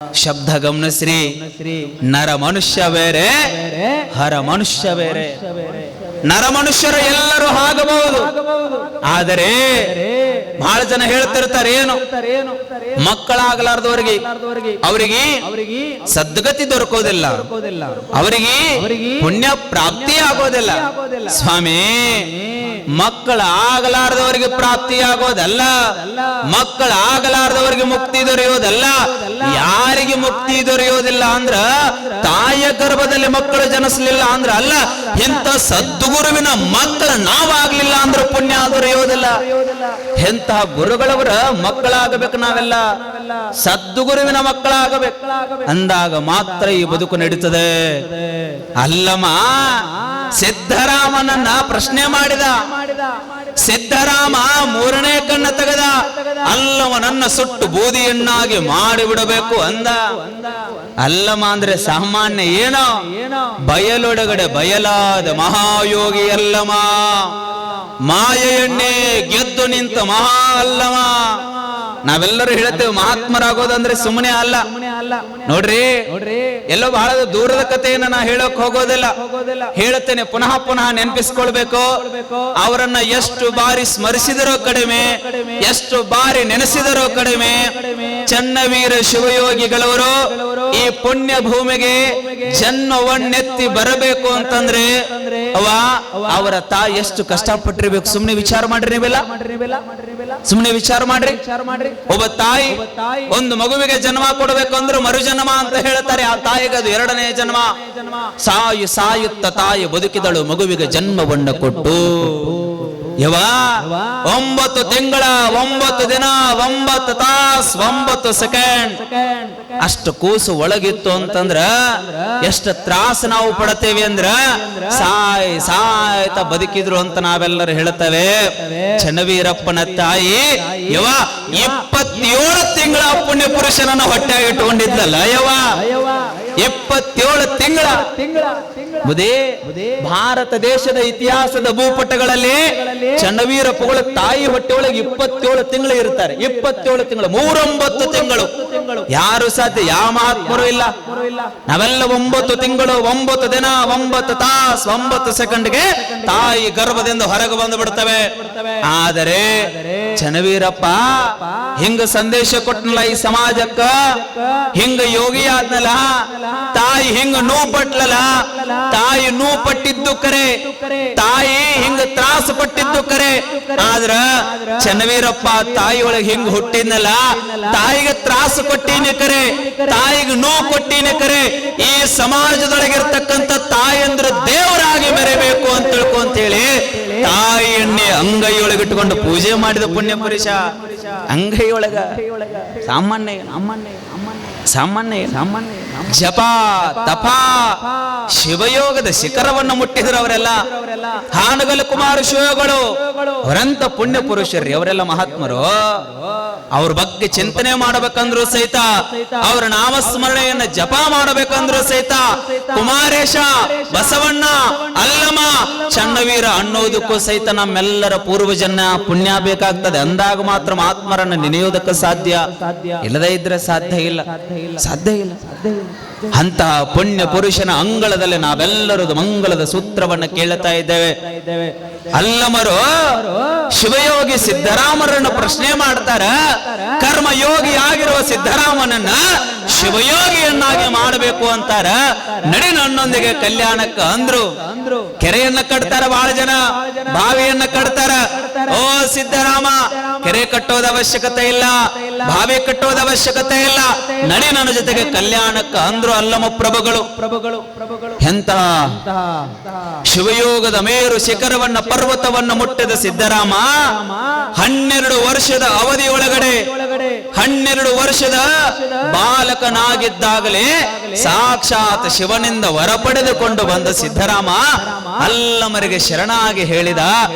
ಶಬ್ದ ಗಮನಿಸ್ರಿ. ನರ ಮನುಷ್ಯ ಬೇರೆ, ಹರ ಮನುಷ್ಯ ಬೇರೆ. ನರ ಮನುಷ್ಯರು ಎಲ್ಲರೂ ಆಗಬಹುದು, ಆದರೆ ಬಹಳ ಜನ ಹೇಳ್ತಿರ್ತಾರೆ ಏನು, ಮಕ್ಕಳಾಗಲಾರ್ದವರಿಗೆ ಅವರಿಗೆ ಸದ್ಗತಿ ದೊರಕೋದಿಲ್ಲ, ಅವರಿಗೆ ಪುಣ್ಯ ಪ್ರಾಪ್ತಿ ಆಗೋದಿಲ್ಲ. ಸ್ವಾಮಿ, ಮಕ್ಕಳಾಗಲಾರ್ದವರಿಗೆ ಪ್ರಾಪ್ತಿ ಆಗೋದಲ್ಲ, ಮಕ್ಕಳಾಗಲಾರ್ದವರಿಗೆ ಮುಕ್ತಿ ದೊರೆಯೋದಲ್ಲ. ಯಾರಿಗೆ ಮುಕ್ತಿ ದೊರೆಯೋದಿಲ್ಲ ಅಂದ್ರ ತಾಯಿಯ ಗರ್ಭದಲ್ಲಿ ಮಕ್ಕಳು ಜನಿಸಲಿಲ್ಲ ಅಂದ್ರ ಅಲ್ಲ, ಎಂತ ಸದ್ಗುರುವಿನ ಮಕ್ಕಳು ನಾವಾಗ್ಲಿಲ್ಲ ಅಂದ್ರೆ ಪುಣ್ಯ ದೊರೆಯೋದಿಲ್ಲ. ಎಂತಹ ಗುರುಗಳವರ ಮಕ್ಕಳಾಗಬೇಕು ನಾವೆಲ್ಲ, ಸದ್ಗುರುವಿನ ಮಕ್ಕಳಾಗಬೇಕು ಅಂದಾಗ ಮಾತ್ರ ಈ ಬದುಕು ನಡೀತದೆ. ಅಲ್ಲಮ್ಮ, ಸಿದ್ಧರಾಮನನ್ನ ಪ್ರಶ್ನೆ ಮಾಡಿದ. ಸಿದ್ಧರಾಮ ಮೂರನೇ ಕಣ್ಣ ತೆಗೆದ. ಅಲ್ಲವನನ್ನ ಸುಟ್ಟು ಬೂದಿಯನ್ನಾಗಿ ಮಾಡಿಬಿಡಬೇಕು ಅಂದ. ಅಲ್ಲಮ ಅಂದ್ರೆ ಸಾಮಾನ್ಯ ಏನೋ, ಬಯಲೊಳಗಡೆ ಬಯಲಾದ ಮಹಾಯೋಗಿ ಅಲ್ಲಮ, ಮಾಯೆಯನ್ನೇ ಗೆದ್ದು ನಿಂತ ಮಹಾ ಅಲ್ಲಮ. ನಾವೆಲ್ಲರೂ ಹೇಳ್ತೇವೆ ಮಹಾತ್ಮರಾಗೋದಂದ್ರೆ ಸುಮ್ಮನೆ ಅಲ್ಲ. ನೋಡ್ರಿ, ಎಲ್ಲೋ ಬಹಳ ದೂರದ ಕಥೆಯನ್ನ ನಾ ಹೇಳಕ್ ಹೋಗೋದಿಲ್ಲ, ಹೇಳುತ್ತೇನೆ. ಪುನಃ ಪುನಃ ನೆನಪಿಸ್ಕೊಳ್ಬೇಕು. ಅವರನ್ನ ಎಷ್ಟು ಬಾರಿ ಸ್ಮರಿಸಿದರೋ ಕಡಿಮೆ, ಎಷ್ಟು ಬಾರಿ ನೆನೆಸಿದರೋ ಕಡಿಮೆ. ಚನ್ನವೀರ ಶಿವಯೋಗಿಗಳವರು ಈ ಪುಣ್ಯ ಭೂಮಿಗೆ ಜನ್ಮವನ್ನೆತ್ತಿ ಬರಬೇಕು ಅಂತಂದ್ರೆ ಅವರ ತಾಯಿ ಎಷ್ಟು ಕಷ್ಟಪಟ್ಟಿರ್ಬೇಕು. ಸುಮ್ನೆ ವಿಚಾರ ಮಾಡ್ರಿ, ನೀವೆಲ್ಲ ಸುಮ್ನೆ ವಿಚಾರ ಮಾಡ್ರಿ. ಒಬ್ಬ ತಾಯಿ ಒಂದು ಮಗುವಿಗೆ ಜನ್ಮ ಕೊಡಬೇಕಂದ್ರೆ ಮರುಜನ್ಮ ಅಂತ ಹೇಳ್ತಾರೆ. ಆ ತಾಯಿಗೆ ಅದು ಎರಡನೇ ಜನ್ಮ. ಸಾಯುತ್ತ ತಾಯಿ ಬದುಕಿದಳು, ಮಗುವಿಗೆ ಜನ್ಮವನ್ನ ಕೊಟ್ಟು. 9 ತಿಂಗಳ 9 ದಿನ 9 ತಾಸು 9 ಸೆಕೆಂಡ್ ಅಷ್ಟು ಕೂಸು ಒಳಗಿತ್ತು ಅಂತಂದ್ರ ಎಷ್ಟು ತ್ರಾಸ ನಾವು ಪಡತೇವೆ ಅಂದ್ರ ಸಾಯ್ತಾ ಬದುಕಿದ್ರು ಅಂತ ನಾವೆಲ್ಲರೂ ಹೇಳ್ತೇವೆ. ಚನ್ನವೀರಪ್ಪನ ತಾಯಿ 27 ತಿಂಗಳ ಪುಣ್ಯ ಪುರುಷನನ್ನ ಹೊಟ್ಟೆಯಾಗಿ ಇಟ್ಟುಕೊಂಡಿದ್ದಲ್ಲ. 27 ತಿಂಗಳ. ಭಾರತ ದೇಶದ ಇತಿಹಾಸದ ಭೂಪಟಗಳಲ್ಲಿ ಚನ್ನವೀರಪ್ಪಗಳ ತಾಯಿ ಹೊಟ್ಟೆಯೊಳಗೆ 27 ತಿಂಗಳು ಇರ್ತಾರೆ. 27 ತಿಂಗಳು, 39 ತಿಂಗಳು. ಯಾರು ಸಾಧ್ಯ? ಯಾವ ಮಹಾತ್ಮರು ಇಲ್ಲ. ನಾವೆಲ್ಲ 9 ತಿಂಗಳು 9 ದಿನ 9 ತಾಸು 9 ಸೆಕೆಂಡ್ಗೆ ತಾಯಿ ಗರ್ಭದಿಂದ ಹೊರಗೆ ಬಂದು ಬಿಡ್ತವೆ. ಆದರೆ ಚನ್ನವೀರಪ್ಪ ಹಿಂಗ ಸಂದೇಶ ಕೊಟ್ಟನಲ್ಲ ಈ ಸಮಾಜಕ್ಕ, ಹಿಂಗ ಯೋಗಿ ಆದ್ನಲ್ಲ, ತಾಯಿ ಹಿಂಗ ನೋವು ಪಟ್ಲಲ್ಲ. ತಾಯಿ ನೋವು ಪಟ್ಟಿದ್ದು ಕರೆ, ತಾಯಿ ಹಿಂಗ ತ್ರಾಸ ಪಟ್ಟಿದ್ದು ಕರೆ. ಆದ್ರ ಚನ್ನವೀರಪ್ಪ ತಾಯಿ ಒಳಗೆ ಹಿಂಗ ಹುಟ್ಟಿದ್ನಲ್ಲ, ತಾಯಿಗೆ ತ್ರಾಸ ಕೊಟ್ಟೀನಿ ಕರೆ, ತಾಯಿಗೆ ನೋವು ಕೊಟ್ಟೀನಿ ಕರೆ. ಈ ಸಮಾಜದೊಳಗಿರ್ತಕ್ಕಂಥ ತಾಯಿ ಅಂದ್ರೆ ದೇವರಾಗಿ ಮೆರೆಬೇಕು ಅಂತ ತಿಳ್ಕೊಂತೇಳಿ ತಾಯಿಯನ್ನೇ ಅಂಗೈಯೊಳಗಿಟ್ಟುಕೊಂಡು ಪೂಜೆ ಮಾಡಿದ ಪುಣ್ಯ ಪುರುಷ. ಅಂಗೈಯೊಳಗ ಸಾಮಾನ್ಯ ಜಪ ತಪ ಶಿವಯೋಗದ ಶಿಖರವನ್ನು ಮುಟ್ಟಿದ್ರು ಅವರೆಲ್ಲ. ಹಾನಗಲ್ ಕುಮಾರ ಶಿವಗಳು ಅವರಂತ ಪುಣ್ಯ ಪುರುಷರು, ಅವರೆಲ್ಲ ಮಹಾತ್ಮರು. ಅವ್ರ ಬಗ್ಗೆ ಚಿಂತನೆ ಮಾಡಬೇಕಂದ್ರು ಸಹಿತ, ಅವರ ನಾಮಸ್ಮರಣೆಯನ್ನ ಜಪ ಮಾಡಬೇಕಂದ್ರು ಸಹಿತ ಕುಮಾರೇಶ, ಬಸವಣ್ಣ, ಅಲ್ಲಮ, ಚನ್ನವೀರ ಅನ್ನೋದಕ್ಕೂ ಸಹಿತ ನಮ್ಮೆಲ್ಲರ ಪೂರ್ವಜನ್ಮ ಪುಣ್ಯ ಬೇಕಾಗ್ತದೆ. ಅಂದಾಗ ಮಾತ್ರ ಮಹಾತ್ಮರನ್ನ ನೆನೆಯೋದಕ್ಕೆ ಸಾಧ್ಯ. ಇಲ್ಲದೇ ಇದ್ರೆ ಸಾಧ್ಯ ಇಲ್ಲ. ಅಂತ ಪುಣ್ಯ ಪುರುಷನ ಅಂಗಳದಲ್ಲಿ ನಾವೆಲ್ಲರೂ ಮಂಗಳದ ಸೂತ್ರವನ್ನ ಕೇಳುತ್ತಾ ಇದ್ದೇವೆ. ಅಲ್ಲಮರು ಶಿವಯೋಗಿ ಸಿದ್ದರಾಮರನ್ನು ಪ್ರಶ್ನೆ ಮಾಡ್ತಾರ. ಕರ್ಮಯೋಗಿ ಆಗಿರುವ ಸಿದ್ದರಾಮನನ್ನ ಶಿವಯೋಗಿಯನ್ನಾಗಿ ಮಾಡಬೇಕು ಅಂತಾರ. ನಡಿ ನನ್ನೊಂದಿಗೆ ಕಲ್ಯಾಣಕ್ಕ ಅಂದ್ರು. ಕೆರೆಯನ್ನ ಕಟ್ತಾರ, ಬಹಳ ಜನ ಬಾವಿಯನ್ನ ಕಟ್ತಾರ. ಓ ಸಿದ್ದರಾಮ, ಕೆರೆ ಕಟ್ಟೋದ ಅವಶ್ಯಕತೆ ಇಲ್ಲ, ಬಾವಿ ಕಟ್ಟೋದ ಅವಶ್ಯಕತೆ ಇಲ್ಲ, ನಡಿ ನನ್ನ ಜೊತೆಗೆ ಕಲ್ಯಾಣಕ್ಕ ಅಂದ್ರು ಅಲ್ಲಮ ಪ್ರಭುಗಳು. ಎಂತ ಶಿವಯೋಗದ ಮೇರು ಶಿಖರವನ್ನ ಪರ್ವತವನ್ನ ಮುಟ್ಟಿದ ಸಿದ್ದರಾಮ 12 ವರ್ಷದ ಅವಧಿಯೊಳಗಡೆ 12 ವರ್ಷದ ಬಾಲಕನಾಗಿದ್ದಾಗಲೇ ಸಾಕ್ಷಾತ್ ಶಿವನಿಂದ ವರ ಪಡೆದುಕೊಂಡು ಬಂದ ಸಿದ್ದರಾಮ ಅಲ್ಲಮರಿಗೆ ಶರಣಾಗಿ ಹೇಳಿದ,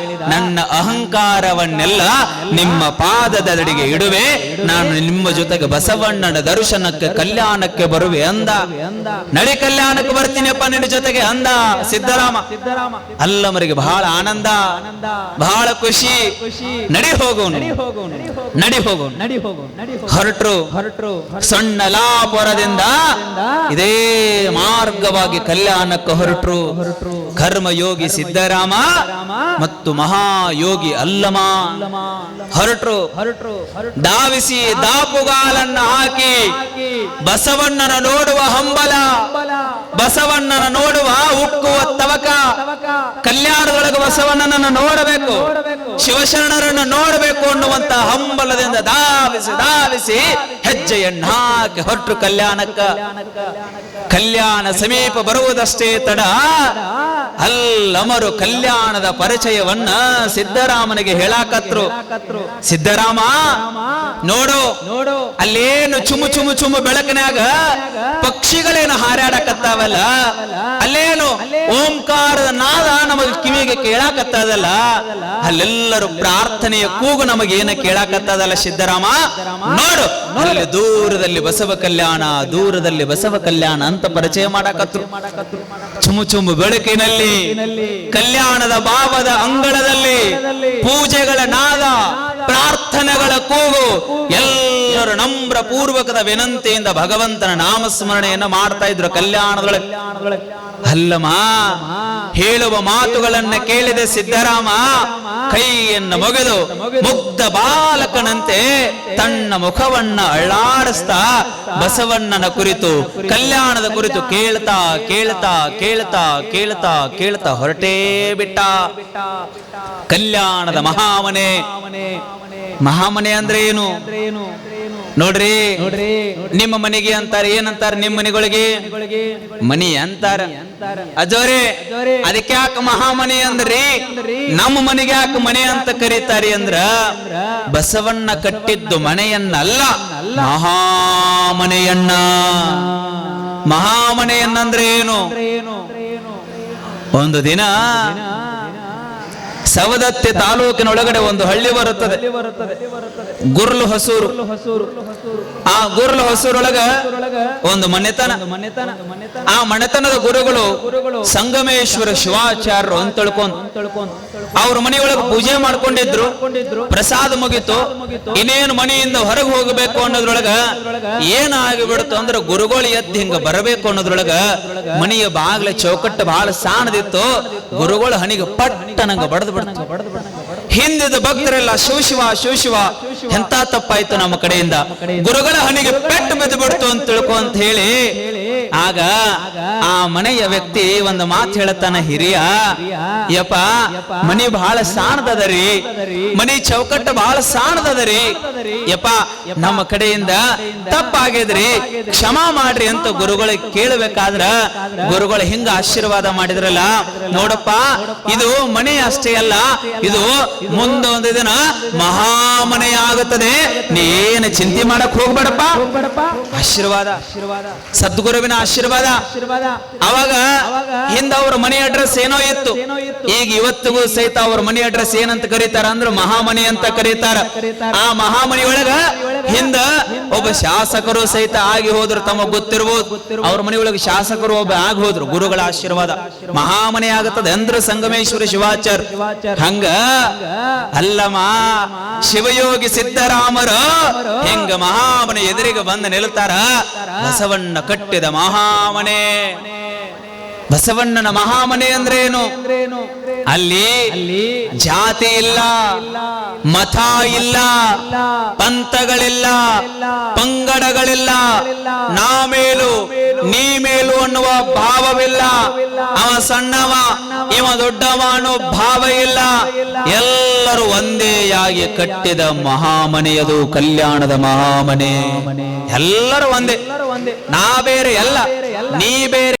ನನ್ನ ಅಹಂಕಾರವನ್ನೆಲ್ಲ ನಿಮ್ಮ ಪಾದದಡಿಗೆ ಇಡುವೆ, ನಾನು ನಿಮ್ಮ ಜೊತೆಗೆ ಬಸವಣ್ಣನ ದರ್ಶನಕ್ಕೆ ಕಲ್ಯಾಣಕ್ಕೆ ಬರುವೆ ಅಂದ. ನಡಿ ಕಲ್ಯಾಣಕ್ಕೆ ಬರ್ತೀನಿಯಪ್ಪ ನಿನ್ನ ಜೊತೆಗೆ ಅಂದ ಸಿದ್ದರಾಮ. ಅಲ್ಲಮರಿಗೆ ಬಹಳ ಆನಂದ, ಬಹಳ ಖುಷಿ. ನಡಿ ಹೋಗೋಣ. ಹೊರಟ್ರು ಸಣ್ಣಲಾಪುರದಿಂದ ಇದೇ ಮಾರ್ಗವಾಗಿ ಕಲ್ಯಾಣಕ್ಕೆ ಹೊರಟ್ರು. ಕರ್ಮಯೋಗಿ ಸಿದ್ದರಾಮ ಮತ್ತು ಮಹಾಯೋಗಿ ಅಲ್ಲಮ ಹೊರಟ್ರು. ಧಾವಿಸಿ ದಾಪುಗಾಲನ್ನ ಹಾಕಿ ಬಸವಣ್ಣನ ನೋಡುವ ಹಂಬಲ, ಬಸವಣ್ಣನ ನೋಡುವ ಉಕ್ಕುವ ತವಕ, ಕಲ್ಯಾಣದೊಳಗೆ ಬಸವಣ್ಣನನ್ನು ನೋಡಬೇಕು, ಶಿವಶರಣರನ್ನು ನೋಡಬೇಕು ಅನ್ನುವಂತ ಹಂಬಲದಿಂದ ಧಾವಿಸಿ ಹೆಜ್ಜೆಯನ್ನ ಹಾಕಿ ಹೊರಟು ಕಲ್ಯಾಣಕ್ಕ. ಕಲ್ಯಾಣ ಸಮೀಪ ಬರುವುದಷ್ಟೇ ತಡ, ಅಲ್ಲಮರು ಕಲ್ಯಾಣದ ಪರಿಚಯವನ್ನ ಸಿದ್ದರಾಮನಿಗೆ ಹೇಳಾಕತ್ರು. ಸಿದ್ದರಾಮ ನೋಡು, ಅಲ್ಲೇನು ಚುಮು ಬೆಳಕಿನಾಗ ಪಕ್ಷಿಗಳೇನು ಹಾರಾಡಕತ್ತಾವಲ್ಲ, ಅಲ್ಲೇನು ಓಂಕಾರದ ನಾದ ನಮಗೆ ಕಿವಿಗೆ ಕೇಳಾಕತ್ತದಲ್ಲ, ಅಲ್ಲೆಲ್ಲರೂ ಪ್ರಾರ್ಥನೆಯ ಕೂಗು ನಮಗೇನ ಕೇಳಾಕತ್ತದಲ್ಲ ಸಿದ್ದರಾಮ ನೋಡು, ಅಲ್ಲಿ ದೂರದಲ್ಲಿ ಬಸವ ಕಲ್ಯಾಣ, ದೂರದಲ್ಲಿ ಬಸವ ಕಲ್ಯಾಣ ಅಂತ ಪರಿಚಯ ಮಾಡಾಕತ್ರು. ಚುಮು ಬೆಳಕಿನಲ್ಲಿ ಕಲ್ಯಾಣದ ಭಾವದ ಅಂಗಳದಲ್ಲಿ ಪೂಜೆಗಳ ನಾದ, ಪ್ರಾರ್ಥನೆಗಳ ಕೂಗು, ಎಲ್ಲರೂ ನಮ್ರ ಪೂರ್ವಕದ ವಿನಂತಿಯಿಂದ ಭಗವಂತನ ನಾಮಸ್ಮರಣೆಯನ್ನ ಮಾಡ್ತಾ ಇದ್ರು ಕಲ್ಯಾಣದೊಳಗೆ. ಅಲ್ಲಮ ಹೇಳುವ ಮಾತುಗಳನ್ನ ಕೇಳಿದ ಸಿದ್ದರಾಮ ಕೈಯನ್ನು ಮುಗಿದು ಮುಗ್ಧ ಬಾಲಕನಂತೆ ತನ್ನ ಮುಖವನ್ನ ಅಳ್ಳಾಡಿಸ್ತಾ ಬಸವಣ್ಣನ ಕುರಿತು, ಕಲ್ಯಾಣದ ಕುರಿತು ಕೇಳ್ತಾ ಕೇಳ್ತಾ ಕೇಳ್ತಾ ಕೇಳ್ತಾ ಕೇಳ್ತಾ ಹೊರಟೇ ಬಿಟ್ಟ. ಕಲ್ಯಾಣದ ಮಹಾಮನೆ ಅಂದ್ರೆ ಏನು ನೋಡ್ರಿ, ನಿಮ್ಮ ಮನೆಗೆ ಅಂತಾರೆ, ಏನಂತಾರೆ ನಿಮ್ಮ ಮನೆಗಳಿಗೆ? ಮನಿ ಅಂತಾರ. ಅಜೋರೆ ಅದಕ್ಕೆ ಯಾಕೆ ಮಹಾಮನೆ ಅಂದ್ರಿ? ನಮ್ಮ ಮನೆಗೆ ಯಾಕೆ ಮನೆ ಅಂತ ಕರೀತಾರೆ ಅಂದ್ರ, ಬಸವಣ್ಣ ಕಟ್ಟಿದ್ದು ಮನೆಯನ್ನಲ್ಲ, ಮಹಾಮನೆಯನ್ನ. ಮಹಾಮನೆಯನ್ನಂದ್ರೆ ಏನು? ಒಂದು ದಿನ ಸವದತ್ತಿ ತಾಲೂಕಿನೊಳಗಡೆ ಒಂದು ಹಳ್ಳಿ ಬರುತ್ತದೆ, ಗುರ್ಲು ಹೊಸೂರು. ಆ ಗುರ್ಲು ಹೊಸೂರೊಳಗ ಒಂದು ಮನೆತನ. ಆ ಮನೆತನದ ಗುರುಗಳು ಸಂಗಮೇಶ್ವರ ಶಿವಾಚಾರ್ಯರು ಅಂತ ತಿಳ್ಕೊಂಡು ಅವ್ರ ಮನೆಯೊಳಗೆ ಪೂಜೆ ಮಾಡ್ಕೊಂಡಿದ್ರು. ಪ್ರಸಾದ ಮುಗಿತು, ಇನ್ನೇನು ಮನೆಯಿಂದ ಹೊರಗೆ ಹೋಗಬೇಕು ಅನ್ನೋದ್ರೊಳಗ ಏನಾಗಿ ಬಿಡ್ತು ಅಂದ್ರೆ, ಗುರುಗಳು ಎದ್ದು ಹಿಂಗ ಬರಬೇಕು ಅನ್ನೋದ್ರೊಳಗ ಮನೆಯ ಬಾಗ್ಲ ಚೌಕಟ್ಟು ಬಹಳ ಸಾಣದಿತ್ತು. ಗುರುಗಳು ಹಣಿಗೆ ಪಟ್ಟನಂಗ ಬಡದು ಹಿಂದಿದ ಭಕ್ತರೆಲ್ಲ ಶಿವ ಎಂತ ತಪ್ಪಾಯ್ತು ನಮ್ಮ ಕಡೆಯಿಂದ, ಗುರುಗಳ ಹಣಿಗೆ ಪೆಟ್ಟು ಬಿದ್ದು ಬಿಡ್ತು ಅಂತ ತಿಳ್ಕೊಂತ ಹೇಳಿ, ಆಗ ಆ ಮನೆಯ ವ್ಯಕ್ತಿ ಒಂದು ಮಾತು ಹೇಳತ್ತಾನ, ಹಿರಿಯ ಯಪ್ಪ ಮನಿ ಬಹಳ ಸಾಣದರಿ, ಮನಿ ಚೌಕಟ್ಟು ಬಹಳ ಸಾಣದರಿ ಯಪ್ಪ, ನಮ್ಮ ಕಡೆಯಿಂದ ತಪ್ಪಾಗಿದ್ರಿ ಕ್ಷಮಾ ಮಾಡ್ರಿ ಅಂತ ಗುರುಗಳಿಗೆ ಕೇಳಬೇಕಾದ್ರ ಗುರುಗಳು ಹಿಂಗ ಆಶೀರ್ವಾದ ಮಾಡಿದ್ರಲ್ಲ, ನೋಡಪ್ಪ ಇದು ಮನೆ ಅಷ್ಟೇ ಅಲ್ಲ, ಇದು ಮುಂದೊಂದು ದಿನ ಮಹಾಮನೆ ಆಗುತ್ತದೆ, ನೀನು ಚಿಂತೆ ಮಾಡಕ್ ಹೋಗ್ಬೇಡಪ್ಪ. ಆಶೀರ್ವಾದ, ಸದ್ಗುರುವಿನ ಆಶೀರ್ವಾದ. ಅವಾಗ ಹಿಂದ ಅವ್ರ ಮನೆ ಅಡ್ರೆಸ್ ಏನೋ ಇತ್ತು, ಈಗ ಇವತ್ತಿಗೂ ಸಹಿತ ಅವ್ರ ಮನೆ ಅಡ್ರೆಸ್ ಏನಂತ ಕರೀತಾರ ಅಂದ್ರೆ ಮಹಾಮನೆ ಅಂತ ಕರೀತಾರ. ಆ ಮಹಾಮನಿ ಒಳಗ ಹಿಂದ ಒಬ್ಬ ಶಾಸಕರು ಸಹಿತ ಆಗಿ ಹೋದ್ರು, ತಮಗ್ ಗೊತ್ತಿರ್ಬೋದು. ಅವ್ರ ಮನೆ ಒಳಗೆ ಶಾಸಕರು ಒಬ್ಬ ಆಗಿ ಹೋದ್ರು. ಗುರುಗಳ ಆಶೀರ್ವಾದ ಮಹಾಮನೆ ಆಗುತ್ತದೆ ಅಂದ್ರೆ ಸಂಗಮೇಶ್ವರ ಶಿವಾಚಾರ್ಯ. ಹಂಗ ಅಲ್ಲಮ ಶಿವಯೋಗಿ ಸಿದ್ದರಾಮರು ಹಿಂಗ ಮಹಾಮನೆ ಎದುರಿಗೆ ಬಂದು ನಿಲ್ತಾರ. ಬಸವಣ್ಣ ಕಟ್ಟಿದ ಮಹಾಮನೆ. ಬಸವಣ್ಣನ ಮಹಾಮನೆ ಅಂದ್ರೆ ಏನು? ಅಲ್ಲಿ ಜಾತಿ ಇಲ್ಲ, ಮತ ಇಲ್ಲ, ಪಂಥಗಳಿಲ್ಲ, ಪಂಗಡಗಳಿಲ್ಲ, ನಾ ಮೇಲು ನೀ ಮೇಲು ಅನ್ನುವ ಭಾವವಿಲ್ಲ. ಅವ ಸಣ್ಣವ ಇವ ದೊಡ್ಡವ ಅನ್ನೋ ಭಾವ ಇಲ್ಲ. ಎಲ್ಲರೂ ಒಂದೇಯಾಗಿ ಕಟ್ಟಿದ ಮಹಾಮನೆಯದು ಕಲ್ಯಾಣದ ಮಹಾಮನೆ. ಎಲ್ಲರೂ ಒಂದೇ, ನಾ ಬೇರೆ ಅಲ್ಲ, ನೀ ಬೇರೆ